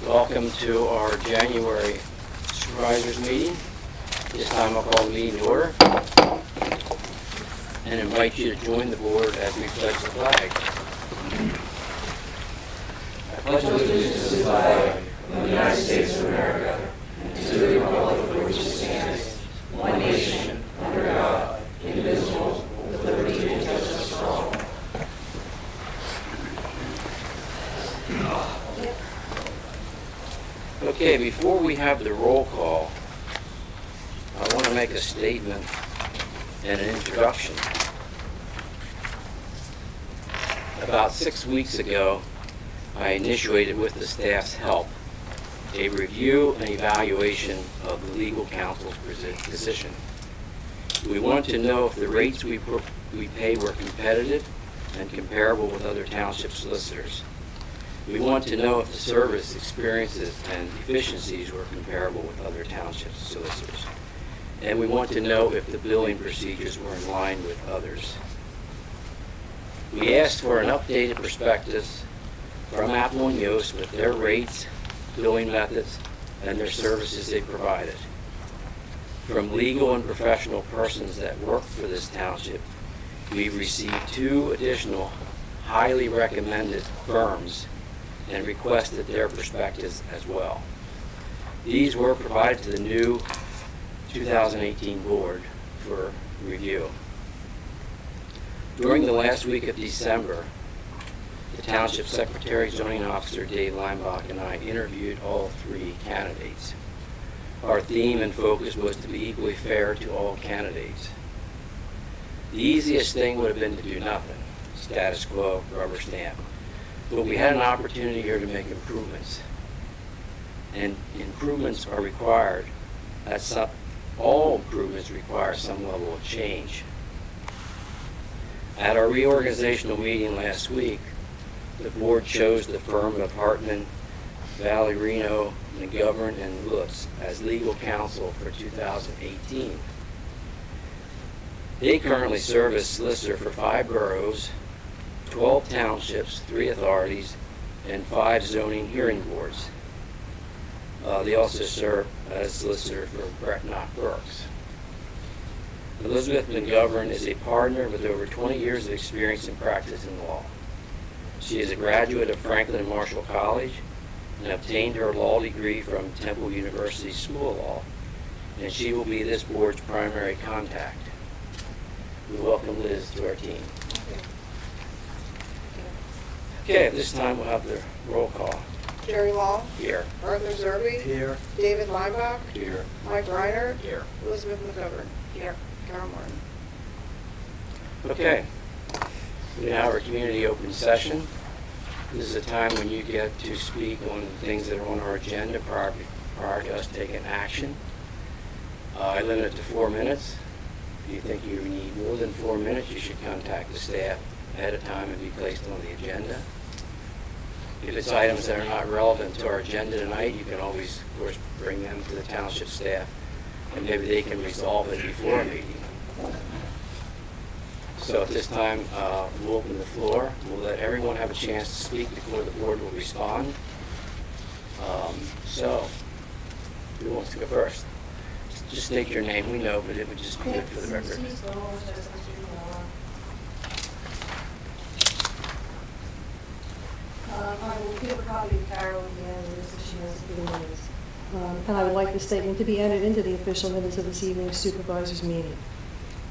Welcome to our January supervisors meeting. This time I'll call the meeting to order and invite you to join the board as we pledge the flag. I pledge allegiance to the flag of the United States of America and to the republic for which it stands, one nation, under God, indivisible, with liberty and justice for all. Okay, before we have the roll call, I want to make a statement and an introduction. About 6 weeks ago, I initiated with the staff's help a review and evaluation of the legal counsel's position. We wanted to know if the rates we pay were competitive and comparable with other township solicitors. We want to know if the service experiences and efficiencies were comparable with other township solicitors. And we want to know if the billing procedures were in line with others. We asked for an updated prospectus from Apple and Yost with their rates, billing methods, and their services they provided. From legal and professional persons that work for this township, we received 2 additional highly recommended firms and requested their perspectives as well. These were provided to the new 2018 board for review. During the last week of December, the Township Secretary Zoning Officer Dave Leinbach and I interviewed all 3 candidates. Our theme and focus was to be equally fair to all candidates. The easiest thing would have been to do nothing, status quo, rubber stamp. But we had an opportunity here to make improvements. And improvements are required. All improvements require some level of change. At our reorganizational meeting last week, the board chose the firm of Hartman, Valerino, McGovern, and Lutz as legal counsel for 2018. They currently serve as solicitor for 5 boroughs, 12 townships, 3 authorities, and 5 zoning hearing boards. They also serve as solicitor for Brett Knock Burks. Elizabeth McGovern is a partner with over 20 years of experience in practice in law. She is a graduate of Franklin and Marshall College and obtained her law degree from Temple University School of Law, and she will be this board's primary contact. We welcome Liz to our team. Okay, at this time we'll have the roll call. Jerry Law. Here. Arthur Zerbe. Here. David Leinbach. Here. Mike Reiner. Here. Elizabeth McGovern. Here. Carol Martin. Okay. We now have our community open session. This is a time when you get to speak on things that are on our agenda prior to us taking action. I limit it to 4 minutes. If you think you need more than 4 minutes, you should contact the staff ahead of time and be placed on the agenda. If it's items that are not relevant to our agenda tonight, you can always, of course, bring them to the township staff, and maybe they can resolve it before a meeting. So at this time, we'll open the floor. We'll let everyone have a chance to speak before the board will respond. So, who wants to go first? Just state your name. We know, but it would just be good for the record. I will give a copy of Carol again, so she has the minutes. And I would like the statement to be entered into the official minutes of this evening's supervisors meeting.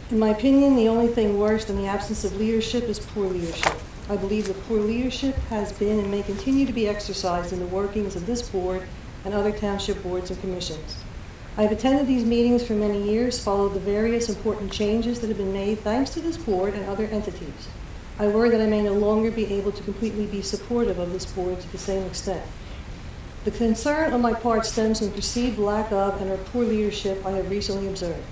In my opinion, the only thing worse than the absence of leadership is poor leadership. I believe that poor leadership has been and may continue to be exercised in the workings of this board and other township boards and commissions. I have attended these meetings for many years, followed the various important changes that have been made thanks to this board and other entities. I worry that I may no longer be able to completely be supportive of this board to the same extent. The concern on my part stems from perceived lack of and or poor leadership I have recently observed.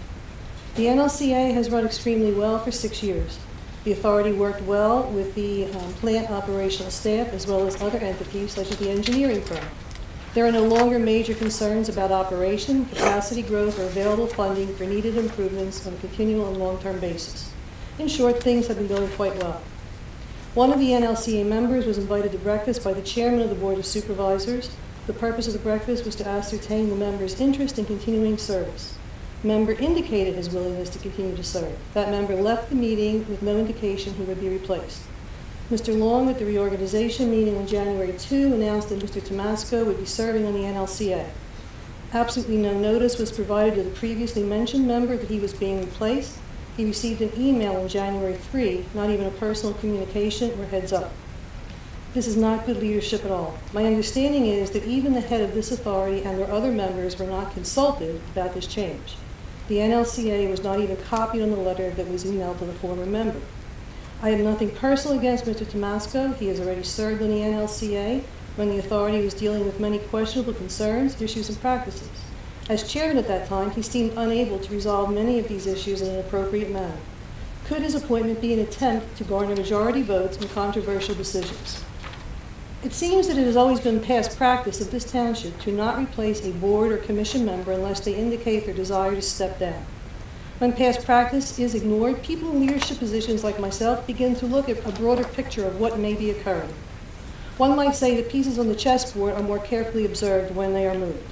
The NLCA has run extremely well for 6 years. The authority worked well with the plant operational staff as well as other entities such as the engineering firm. There are no longer major concerns about operation, capacity growth, or available funding for needed improvements on a continual and long-term basis. In short, things have been going quite well. One of the NLCA members was invited to breakfast by the chairman of the Board of Supervisors, The purpose of the breakfast was to ascertain the member's interest in continuing service. Member indicated his willingness to continue to serve. That member left the meeting with no indication he would be replaced. Mr. Long, at the reorganization meeting on January 2, announced that Mr. Tomasco would be serving on the NLCA. Absolutely no notice was provided to the previously mentioned member that he was being replaced. He received an email on January 3, not even a personal communication or heads up. This is not good leadership at all. My understanding is that even the head of this authority and their other members were not consulted about this change. The NLCA was not even copied on the letter that was emailed to the former member. I have nothing personal against Mr. Tomasco. He has already served on the NLCA when the authority was dealing with many questionable concerns, issues, and practices. As chairman at that time, he seemed unable to resolve many of these issues in an appropriate manner. Could his appointment be an attempt to garner majority votes in controversial decisions? It seems that it has always been past practice of this township to not replace a board or commission member unless they indicate their desire to step down. When past practice is ignored, people in leadership positions like myself begin to look at a broader picture of what may be occurring. One might say the pieces on the chessboard are more carefully observed when they are moved.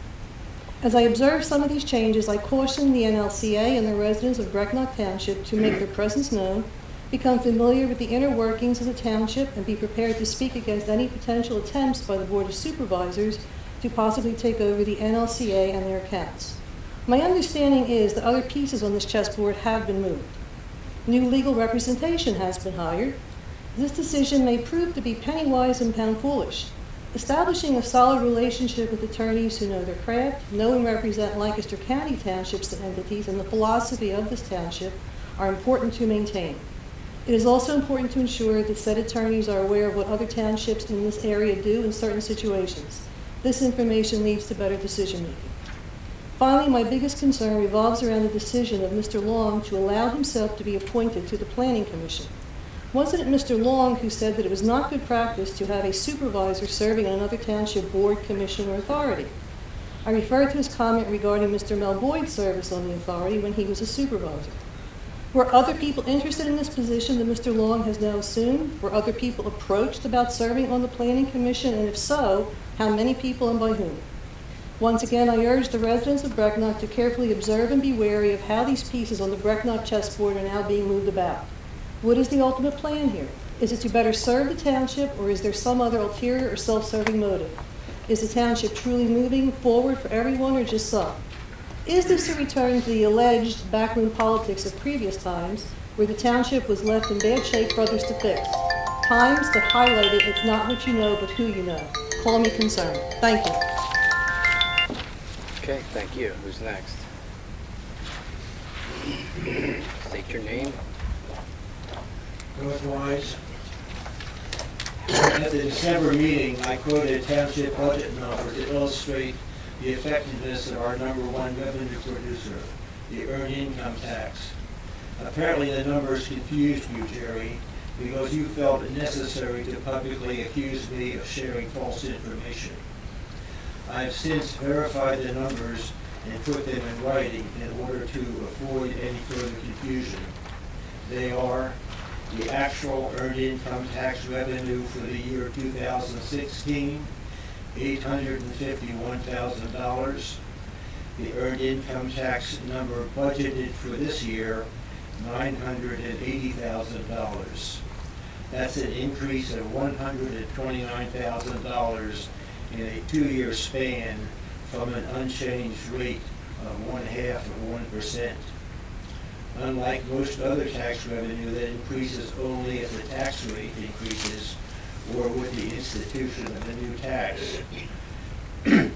As I observe some of these changes, I caution the NLCA and the residents of Brecknock Township to make their presence known, become familiar with the inner workings of the township, and be prepared to speak against any potential attempts by the Board of Supervisors to possibly take over the NLCA and their accounts. My understanding is that other pieces on this chessboard have been moved. New legal representation has been hired. This decision may prove to be penny-wise and pound-foolish. Establishing a solid relationship with attorneys who know their craft, know and represent Lancaster County townships and entities, and the philosophy of this township are important to maintain. It is also important to ensure that said attorneys are aware of what other townships in this area do in certain situations. This information leads to better decision-making. Finally, my biggest concern revolves around the decision of Mr. Long to allow himself to be appointed to the Planning Commission. Wasn't it Mr. Long who said that it was not good practice to have a supervisor serving on another township board, commission, or authority? I refer to his comment regarding Mr. Mel Boyd's service on the authority when he was a supervisor. Were other people interested in this position that Mr. Long has now assumed? Were other people approached about serving on the Planning Commission, and if so, how many people and by whom? Once again, I urge the residents of Brecknock to carefully observe and be wary of how these pieces on the Brecknock chessboard are now being moved about. What is the ultimate plan here? Is it to better serve the township, or is there some other ulterior or self-serving motive? Is the township truly moving forward for everyone or just some? Is this a return to the alleged backroom politics of previous times, where the township was left in bad shape for others to fix? Times to highlight it, it's not what you know, but who you know. Call me concerned. Thank you. Okay, thank you. Who's next? State your name. George Wise. At the December meeting, I quoted township budget numbers to illustrate the effectiveness of our number one revenue producer, the earned income tax. Apparently the numbers confused you, Jerry, because you felt it necessary to publicly accuse me of sharing false information. I have since verified the numbers and put them in writing in order to avoid any further confusion. They are the actual earned income tax revenue for the year 2016, $851,000. The earned income tax number budgeted for this year, $980,000. That's an increase of $129,000 in a 2-year span from an unchanged rate of 0.5%. Unlike most other tax revenue that increases only if the tax rate increases or with the institution of the new tax, the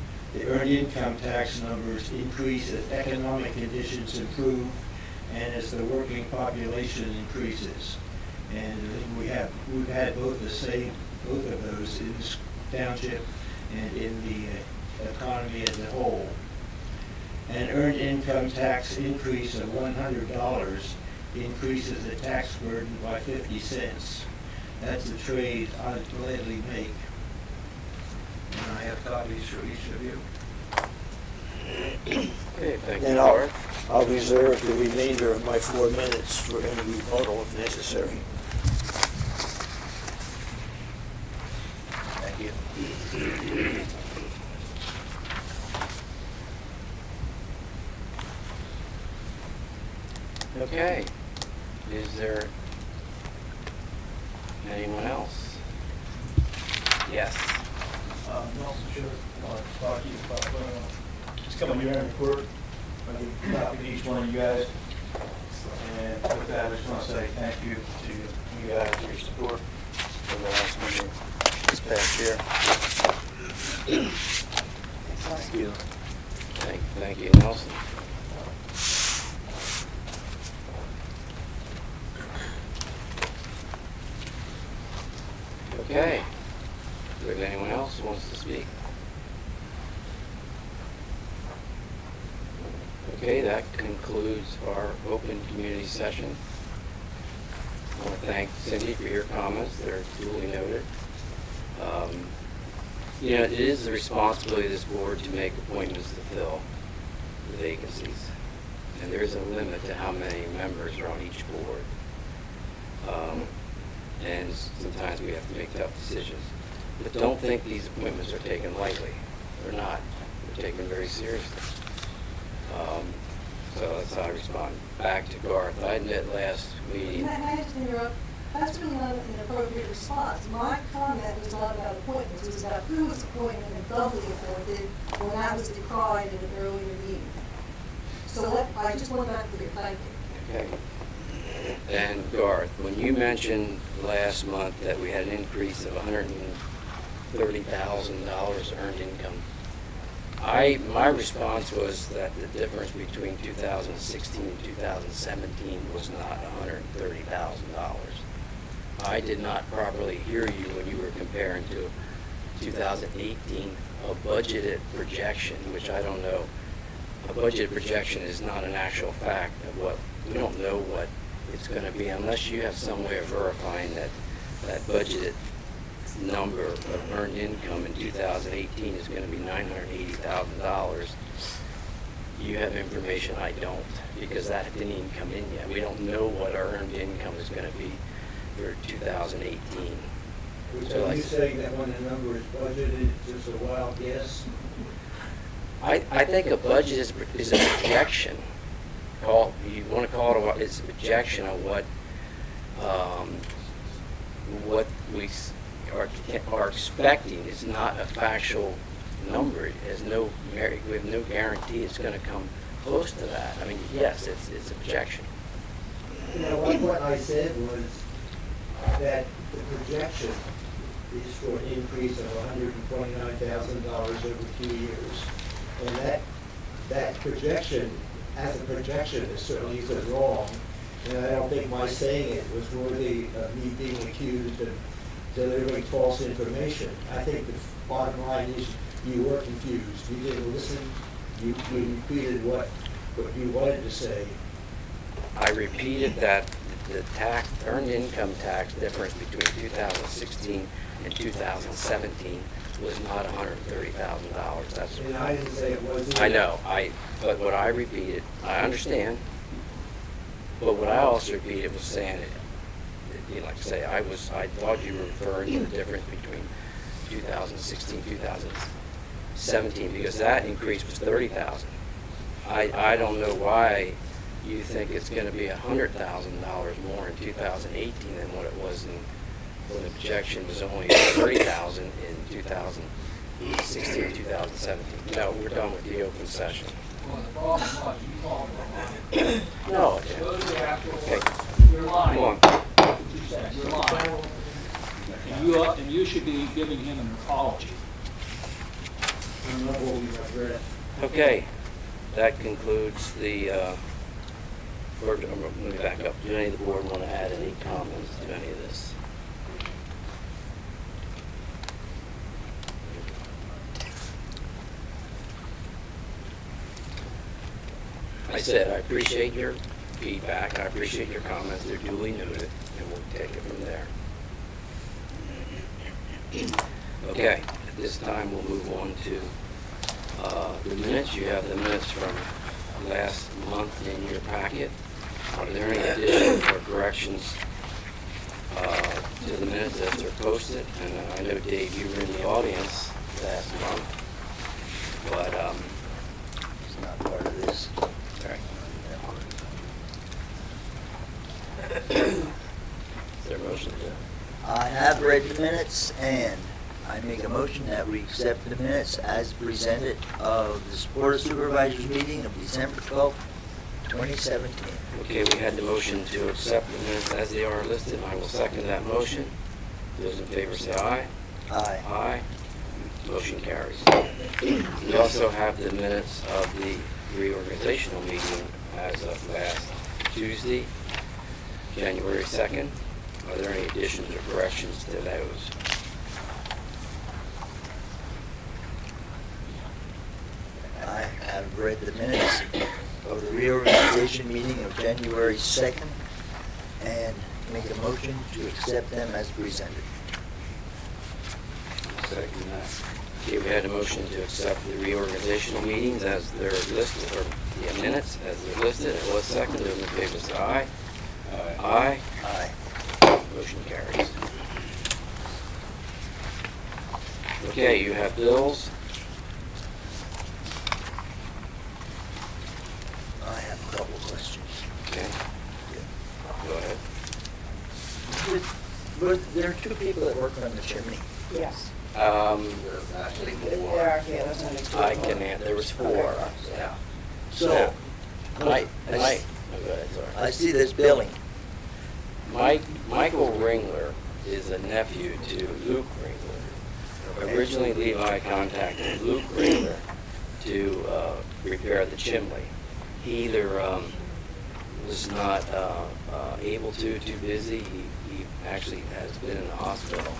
earned income tax numbers increase as economic conditions improve and as the working population increases. And we've had both of those in this township and in the economy as a whole. An earned income tax increase of $100 increases the tax burden by 50 cents. That's a trade I'd gladly make. And I have copies for each of you. Okay, thank you, And Howard. I'll reserve the remainder of my 4 minutes for any rebuttal if necessary. Thank you. Okay. Is there anyone else? Yes. Nelson Sheriff, to talk to you about, just coming here and report. I'll give a copy to each one of you guys. And with that, I just want to say thank you to you guys for your support for the last meeting this past year. Thank you. Thank you, Nelson. Okay. Do we have anyone else who wants to speak? Okay, that concludes our open community session. I want to thank Cindy for your comments. They're duly noted. You know, it is the responsibility of this board to make appointments to fill the vacancies. And there is a limit to how many members are on each board. And sometimes we have to make tough decisions. But don't think these appointments are taken lightly. They're not. They're taken very seriously. So that's how I respond. Back to Garth. I admit last meeting. Can I just interrupt? That's really not an appropriate response. My comment was not about appointments, it was about who was appointed and doubly appointed when that was decried in an earlier meeting. So I just want that clear, thank you. Okay. And Garth, when you mentioned last month that we had an increase of $130,000 earned income, my response was that the difference between 2016 and 2017 was not $130,000. I did not properly hear you when you were comparing to 2018, a budgeted projection, which I don't know. A budgeted projection is not an actual fact of what, we don't know what it's going to be unless you have some way of verifying that budgeted number of earned income in 2018 is going to be $980,000. You have information I don't, because that didn't even come in yet. We don't know what our earned income is going to be for 2018. So are you saying that when the number is budgeted, it's just a wild guess? I think a budget is a projection. You want to call it it's a projection of what we are expecting. It's not a factual number. It has no merit. We have no guarantee it's going to come close to that. I mean, yes, it's a projection. You know, what I said was that the projection is for an increase of $129,000 over 2 years. And that projection, as a projection, is certainly isn't wrong. And I don't think my saying it was worthy of me being accused of delivering false information. I think the bottom line is you were confused. You didn't listen. You repeated what you wanted to say. I repeated that the earned income tax difference between 2016 and 2017 was not $130,000. That's. And I didn't say it was either. I know. But what I repeated, I understand. But what I also repeated was saying it. You know, like I say, I thought you were referring to the difference between 2016, 2017, because that increase was $30,000. I don't know why you think it's going to be $100,000 more in 2018 than what it was when the projection was only $30,000 in 2016, 2017. No, we're done with the open session. Well, the problem was you called it. No. Go to the actual Okay. work. You're lying. Come on. You're lying. And you should be giving him an apology. I'm not holding my breath. Okay, that concludes the, let me back up. Do any of the board want to add any comments to any of this? I said, I appreciate your feedback, I appreciate your comments, they're duly noted, and we'll take it from there. Okay, at this time, we'll move on to the minutes. You have the minutes from last month in your packet. Are there any additions or corrections to the minutes as they're posted? And I know, Dave, you were in the audience last month, but, It's not part of this. all right. the minutes, and I make a motion that we accept the minutes as presented of the Board of Supervisors meeting of December 12th, 2017. Okay, we had the motion to accept the minutes as they are listed. I will second that motion. Those in favor say aye. Aye. Aye. Motion carries. We also have the minutes of the reorganizational meeting as of last Tuesday, January 2nd. Are there any additions or corrections to those? I have read the minutes of the reorganization meeting of January 2nd and make a motion to accept them as presented. Second that. Okay, we had a motion to accept the reorganizational meetings as they're listed, or the minutes as they're listed. It was second. Those in favor say aye. Aye. Aye. Motion carries. Okay, you have bills. I have a couple of questions. Okay, go ahead. But there are two people that work on the chimney. Yes. Actually There are, yeah, there's only two. I can add, there was four. Yeah. So, Mike, I- go ahead, sorry. I see this billing. Michael Ringler is a nephew to Luke Ringler. Originally, Levi contacted Luke Ringler to repair the chimney. He either was not able to, too busy. He actually has been in the hospital.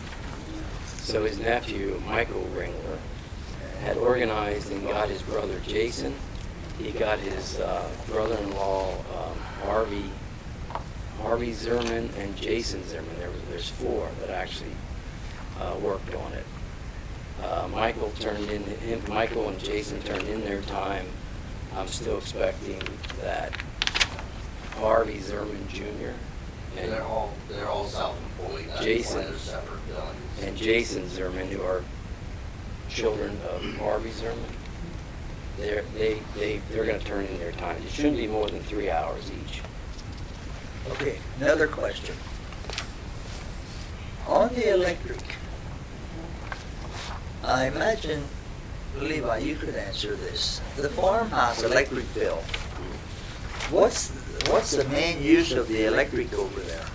So his nephew, Michael Ringler, had organized and got his brother Jason. He got his brother-in-law Harvey Zimmerman and Jason Zimmerman. There's four that actually worked on it. Michael and Jason turned in their time. I'm still expecting that Harvey Zimmerman Jr. and They're all self-employed. That's Jason. why they're separate billings. and Jason Zimmerman, who are children of Harvey Zimmerman, they're going to turn in their time. It shouldn't be more than 3 hours each. Okay, another question. On the electric, I imagine, Levi, you could answer this. The farmhouse electric bill, what's the main use of the electric over there?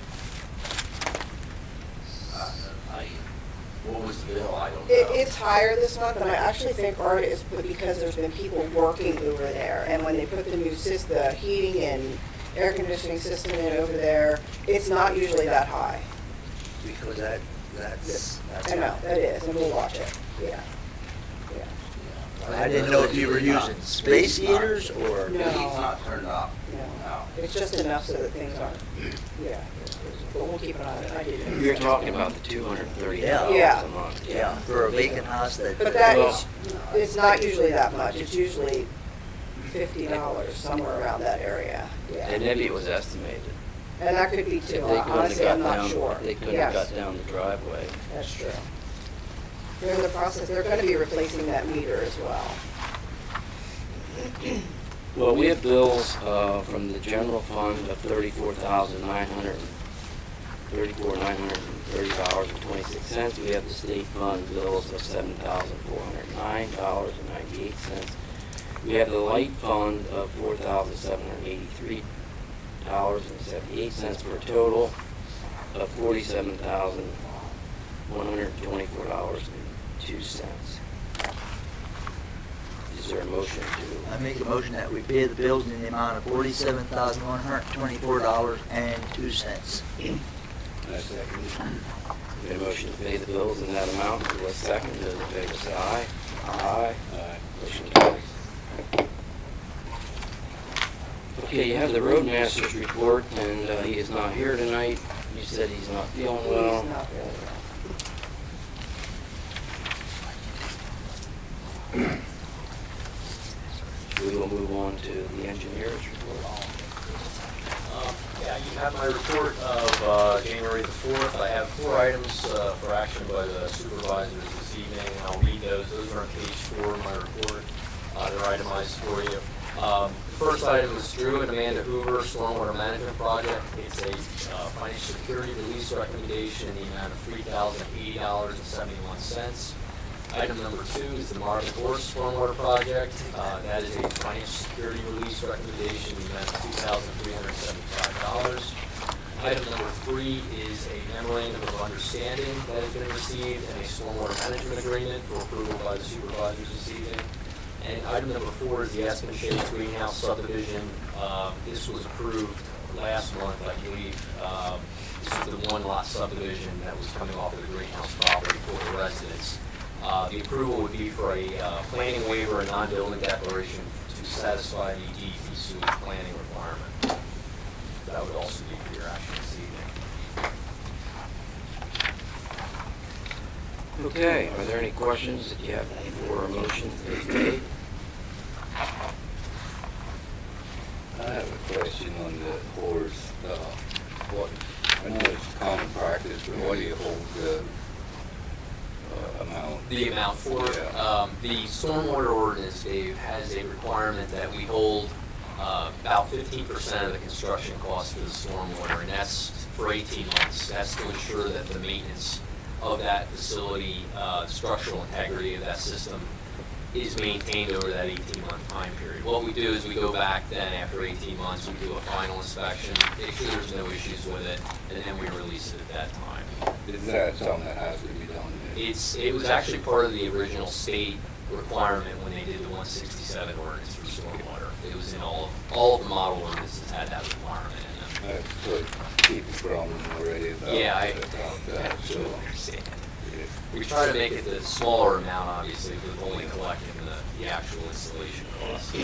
What was the bill? I don't know. It's higher this month, and I actually think part is because there's been people working over there, and when they put the new the heating and air conditioning system in over there, it's not usually that high. Because that's. I know, that is, and we'll watch it, yeah. I didn't know if you were using space heaters or. No. It's not turned up. No, it's just enough so that things aren't, yeah, but we'll keep an eye on it, I did. You're talking about the $230 Yeah. a month. Yeah, for a vacant house that. But that is, it's not usually that much, it's usually $50, somewhere around that area, yeah. And maybe it was estimated. And that could be If too, they couldn't have honestly, got I'm not down- sure. if they couldn't have Yes, got down the driveway. that's true. They're in the process, they're gonna be replacing that meter as well. Well, we have bills from the general fund of $34,930.26. We have the state fund bills of $7,409.98. We have the light fund of $4,783.78 for a total of $47,124.02. Is there a motion to? I make a motion that we pay the bills in the amount of $47,124.02. We have a motion to pay the bills in that amount. Do a second. Those in favor say aye. Aye. Motion carries. Okay, you have the roadmaster's report, and he is not here tonight. You said he's not feeling well. He's not really well. We will move on to the engineer's report. Yeah, you have my report of January the 4th. I have 4 items for action by the supervisors this evening. I'll read those. Those are on page 4 of my report. They're itemized for you. The first item is Drew and Amanda Hoover Stormwater Management Project. It's a financial security release recommendation in the amount of $3,080.71. Item number 2 is the Marvin Horse Stormwater Project. That is a financial security release recommendation in the amount of $2,375. Item number 3 is a memorandum of understanding that has been received and a stormwater management agreement for approval by the supervisors this evening. And item number 4 is the Aspen Shades Greenhouse subdivision. This was approved last month, I believe. This is the one lot subdivision that was coming off of the greenhouse property for the residents. The approval would be for a planning waiver and non-building declaration to satisfy the DEP sewage planning requirement. That would also be for your action this evening. Okay, are there any questions that you have before a motion is made? I have a question on the horse. What, I know it's common practice, but what do you hold the amount? The amount for it? Yeah. The stormwater ordinance, Dave, has a requirement that we hold about 15% of the construction cost for the stormwater, and that's for 18 months. That's to ensure that the maintenance of that facility, structural integrity of that system is maintained over that 18-month time period. What we do is we go back then after 18 months, we do a final inspection, make sure there's no issues with it, and then we release it at that time. Is that something that has to be done? It was actually part of the original state requirement when they did the 167 ordinance for stormwater. It was in all of the model ordinances had that requirement in them. So people grumbling already about, about that, so. Understand. We try to make it the smaller amount, obviously, with only collecting the actual installation costs.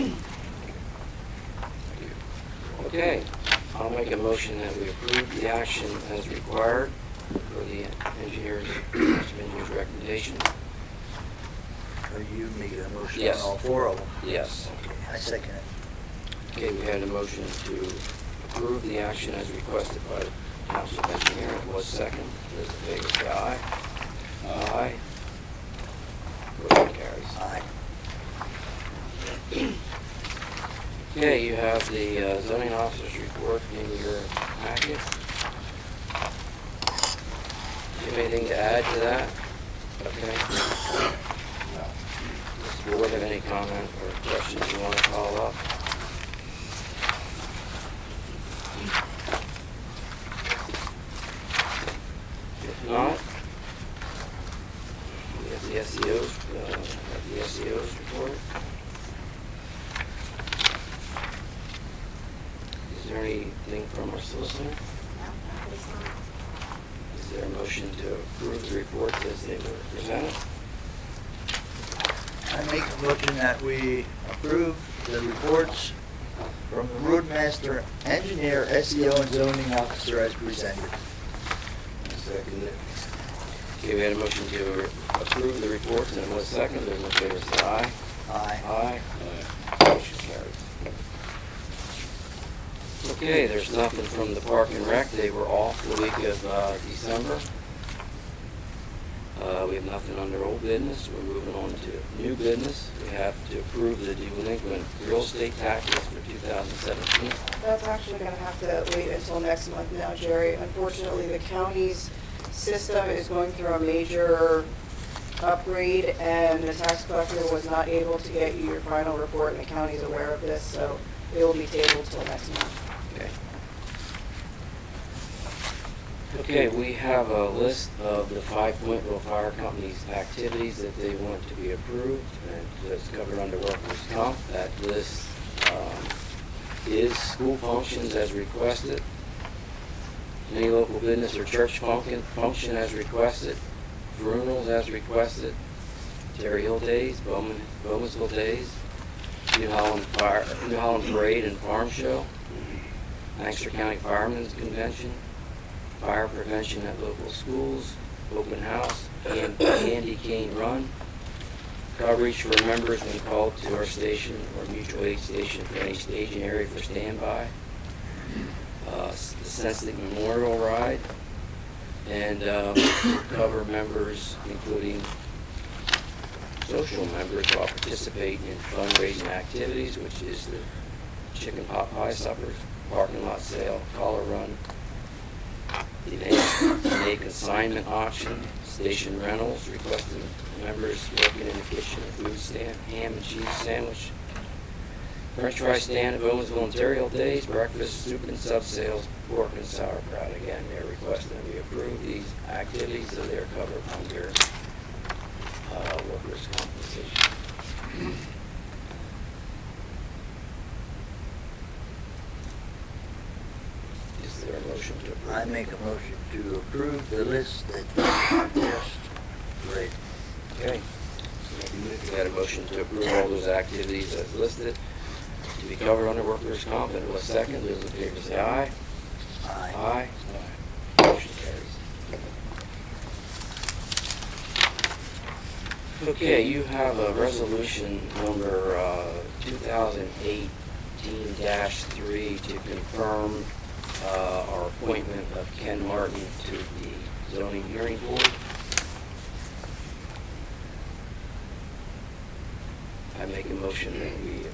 Okay, I'll make a motion that we approve the action as required for the engineer's recommendation. Are you making a motion Yes. on all 4 of them? Yes. Okay, I second it. Okay, we had a motion to approve the action as requested by the council engineer. It was second. Those in favor say aye. Aye. Motion carries. Aye. Okay, you have the zoning officer's report in your packet. Do you have anything to add to that? Okay. Does the board have any comment or questions you want to follow up? If not, we have the SEO's report. Is there anything from our solicitor? Is there a motion to approve the reports as they were presented? I make a motion that we approve the reports from the roadmaster, engineer, SEO, and zoning officer as presented. Second it. Okay, we had a motion to approve the reports, and it was second. Those in favor say aye. Aye. Aye. Motion carries. Okay, there's nothing from the Park and Rec. They were off the week of December. We have nothing under old business. We're moving on to new business. We have to approve the delinquent real estate taxes for 2017. That's actually gonna have to wait until next month now, Jerry. Unfortunately, the county's system is going through a major upgrade, and the tax collector was not able to get you your final report, and the county's aware of this, so it will be tabled till next month. Okay. Okay, we have a list of the 5 Pointville Fire Company's activities that they want to be approved, and that's covered under workers' comp. That list is school functions as requested, any local business or church function as requested, funerals as requested, Terry Hill Days, Bowmansville Days, New Holland Parade and Farm Show, Lancaster County Firemen's Convention, fire prevention at local schools, open house, and candy cane run, coverage for members when called to our station or mutual aid station for any staging area for standby, the Sensitive Memorial Ride, and cover members including social members while participating in fundraising activities, which is the chicken pot pie suppers, parking lot sale, collar run, the consignment auction, station rentals, requesting members working in the kitchen and food stand, ham and cheese sandwich, French fry stand of Owensville Imperial Days, breakfast, soup and sub sales, pork and sauerkraut. Again, they're requesting that we approve these activities so they're covered under workers' compensation. Is there a motion to approve? I make a motion to approve the list that you just read. Okay. We got a motion to approve all those activities as listed to be covered under workers' comp. And a second. Those in favor say aye. Aye. Aye. Motion carries. Okay, you have a resolution number 2018-3 to confirm our appointment of Ken Martin to the zoning hearing board. I make a motion that we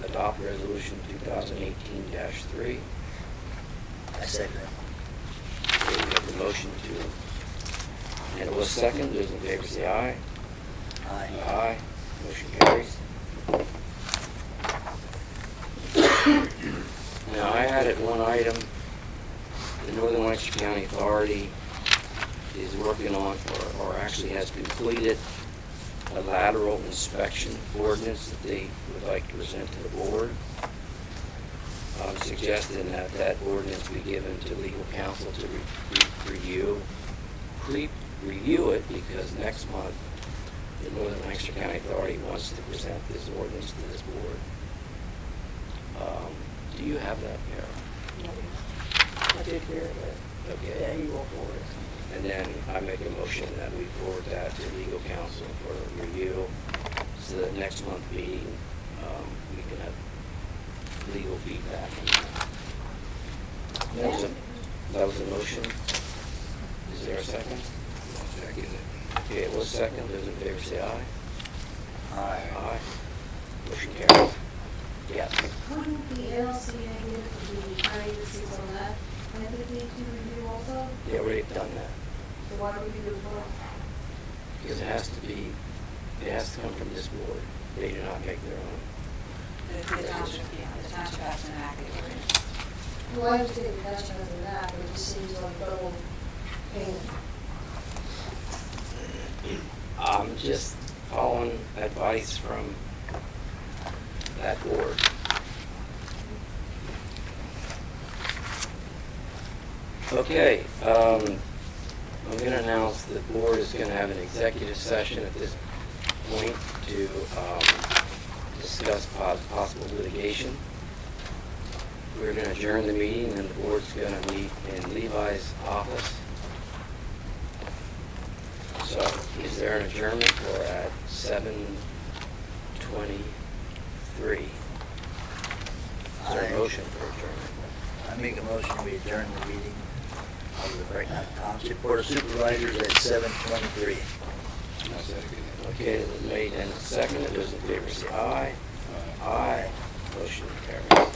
adopt resolution 2018-3. I second it. Okay, we have the motion to, and it was second. Those in favor say aye. Aye. Aye. Motion carries. Now, I added one item. The Northern Lancaster County Authority is working on, or actually has completed, a lateral inspection ordinance that they would like to present to the board. I'm suggesting that that ordinance be given to legal counsel to review it, because next month, the Northern Lancaster County Authority wants to present this ordinance to this board. Do you have that, Kara? I did hear it. Okay. Yeah, you will forward it. And then I make a motion that we forward that to legal counsel for review, so that next month meeting, we can have legal feedback on that. That was a motion. Is there a second? Second it. Okay, it was second. Those in favor say aye. Aye. Aye. Motion carries. Yeah. Wouldn't the LCA be trying to see on that? I think we need to review also. Yeah, we've done that. So why do we do it for? Because it has to come from this board. They do not make their own. The township, the township has an active ordinance. Well, I understand the township has an act, but it just seems like double payment. I'm just following advice from that board. Okay, I'm going to announce the board is going to have an executive session at this point to discuss possible litigation. We're going to adjourn the meeting, and the board's going to meet in Levi's office. So, is there an adjournment? We're at 7:23. Is there a motion for adjournment? I make a motion we adjourn the meeting of the Bracknell Township Board of Supervisors at 7:23. I'll second it. Okay, it was made and seconded. Those in favor say aye. Aye. Motion carries.